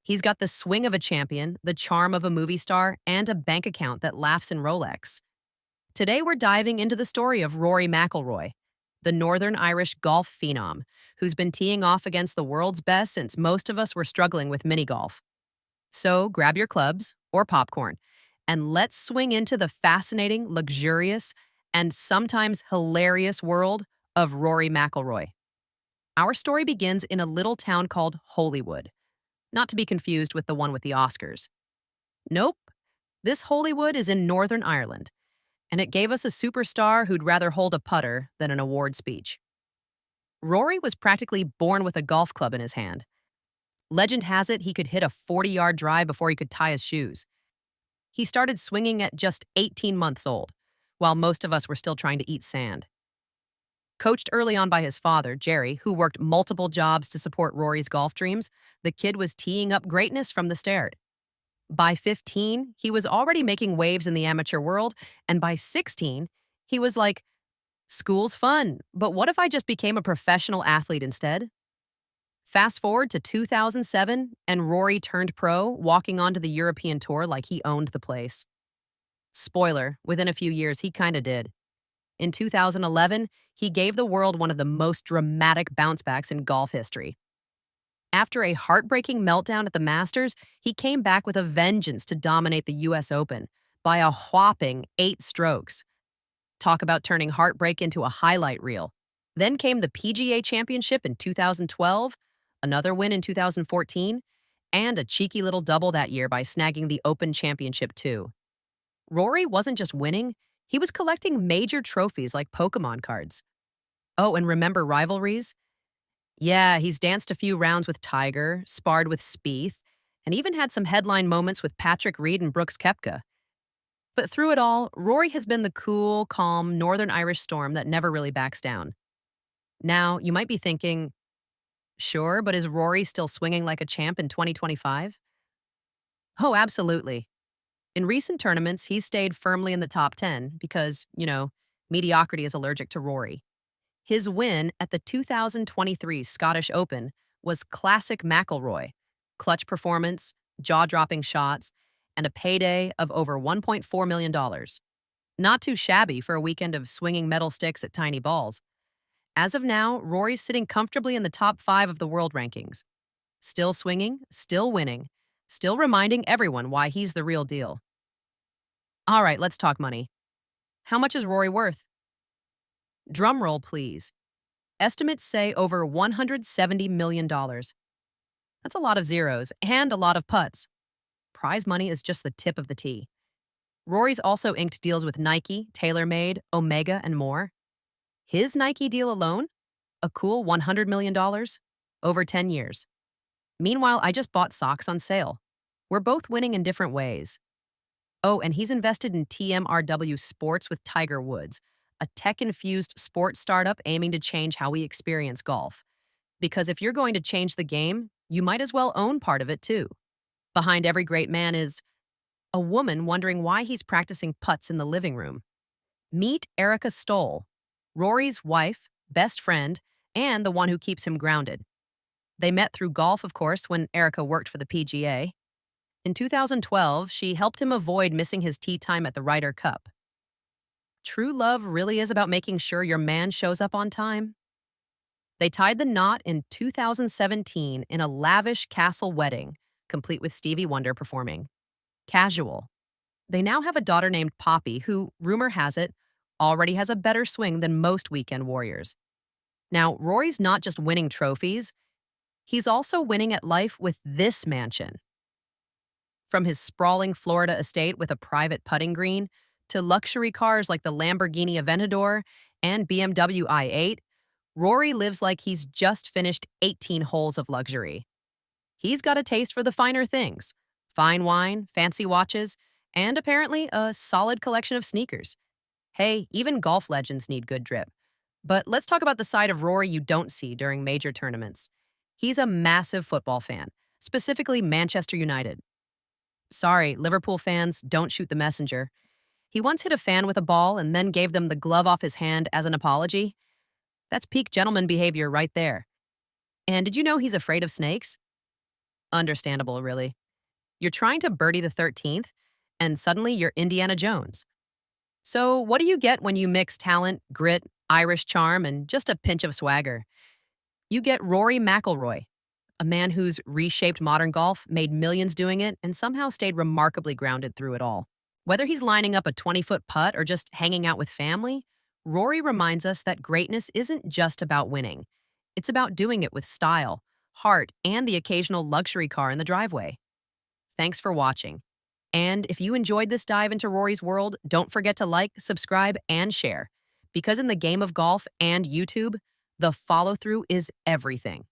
He's got the swing of a champion, the charm of a movie star, and a bank account that laughs in Rolex. Today, we're diving into the story of Rory McIlroy, the Northern Irish golf phenom, who's been teeing off against the world's best since most of us were struggling with mini golf. So grab your clubs or popcorn, and let's swing into the fascinating, luxurious, and sometimes hilarious world of Rory McIlroy. Our story begins in a little town called Holywood, not to be confused with the one with the Oscars. Nope, this Holywood is in Northern Ireland, and it gave us a superstar who'd rather hold a putter than an award speech. Rory was practically born with a golf club in his hand. Legend has it he could hit a 40-yard drive before he could tie his shoes. He started swinging at just 18 months old, while most of us were still trying to eat sand. Coached early on by his father, Jerry, who worked multiple jobs to support Rory's golf dreams, the kid was teeing up greatness from the start. By 15, he was already making waves in the amateur world, and by 16, he was like, school's fun, but what if I just became a professional athlete instead? Fast forward to 2007, and Rory turned pro, walking onto the European tour like he owned the place. Spoiler, within a few years, he kinda did. In 2011, he gave the world one of the most dramatic bounce-backs in golf history. After a heartbreaking meltdown at the Masters, he came back with a vengeance to dominate the US Open by a whopping 8 strokes. Talk about turning heartbreak into a highlight reel. Then came the PGA Championship in 2012, another win in 2014, and a cheeky little double that year by snagging the Open Championship too. Rory wasn't just winning, he was collecting major trophies like Pokemon cards. Oh, and remember rivalries? Yeah, he's danced a few rounds with Tiger, sparred with Spieth, and even had some headline moments with Patrick Reed and Brooks Koepka. But through it all, Rory has been the cool, calm, Northern Irish storm that never really backs down. Now, you might be thinking, sure, but is Rory still swinging like a champ in 2025? Oh, absolutely. In recent tournaments, he's stayed firmly in the top 10 because, mediocrity is allergic to Rory. His win at the 2023 Scottish Open was classic McIlroy: clutch performance, jaw-dropping shots, and a payday of over $1.4 million. Not too shabby for a weekend of swinging metal sticks at tiny balls. As of now, Rory's sitting comfortably in the top 5 of the world rankings. Still swinging, still winning, still reminding everyone why he's the real deal. All right, let's talk money. How much is Rory worth? Drumroll, please. Estimates say over $170 million. That's a lot of zeros and a lot of putts. Prize money is just the tip of the T. Rory's also inked deals with Nike, TaylorMade, Omega, and more. His Nike deal alone? A cool $100 million? Over 10 years. Meanwhile, I just bought socks on sale. We're both winning in different ways. Oh, and he's invested in TMRW Sports with Tiger Woods, a tech-infused sports startup aiming to change how we experience golf. Because if you're going to change the game, you might as well own part of it too. Behind every great man is a woman wondering why he's practicing putts in the living room. Meet Erica Stoll, Rory's wife, best friend, and the one who keeps him grounded. They met through golf, of course, when Erica worked for the PGA. In 2012, she helped him avoid missing his tee time at the Ryder Cup. True love really is about making sure your man shows up on time. They tied the knot in 2017 in a lavish castle wedding, complete with Stevie Wonder performing. Casual. They now have a daughter named Poppy who, rumor has it, already has a better swing than most weekend warriors. Now, Rory's not just winning trophies, he's also winning at life with this mansion. From his sprawling Florida estate with a private putting green to luxury cars like the Lamborghini Aventador and BMW i8, Rory lives like he's just finished 18 holes of luxury. He's got a taste for the finer things: fine wine, fancy watches, and apparently a solid collection of sneakers. Hey, even golf legends need good drip. But let's talk about the side of Rory you don't see during major tournaments. He's a massive football fan, specifically Manchester United. Sorry, Liverpool fans, don't shoot the messenger. He once hit a fan with a ball and then gave them the glove off his hand as an apology. That's peak gentleman behavior right there. And did you know he's afraid of snakes? Understandable, really. You're trying to birdie the 13th, and suddenly you're Indiana Jones. So, what do you get when you mix talent, grit, Irish charm, and just a pinch of swagger? You get Rory McIlroy, a man who's reshaped modern golf, made millions doing it, and somehow stayed remarkably grounded through it all. Whether he's lining up a 20-foot putt or just hanging out with family, Rory reminds us that greatness isn't just about winning. It's about doing it with style, heart, and the occasional luxury car in the driveway. Thanks for watching. And if you enjoyed this dive into Rory's world, don't forget to like, subscribe, and share. Because in the game of golf and YouTube, the follow through is everything.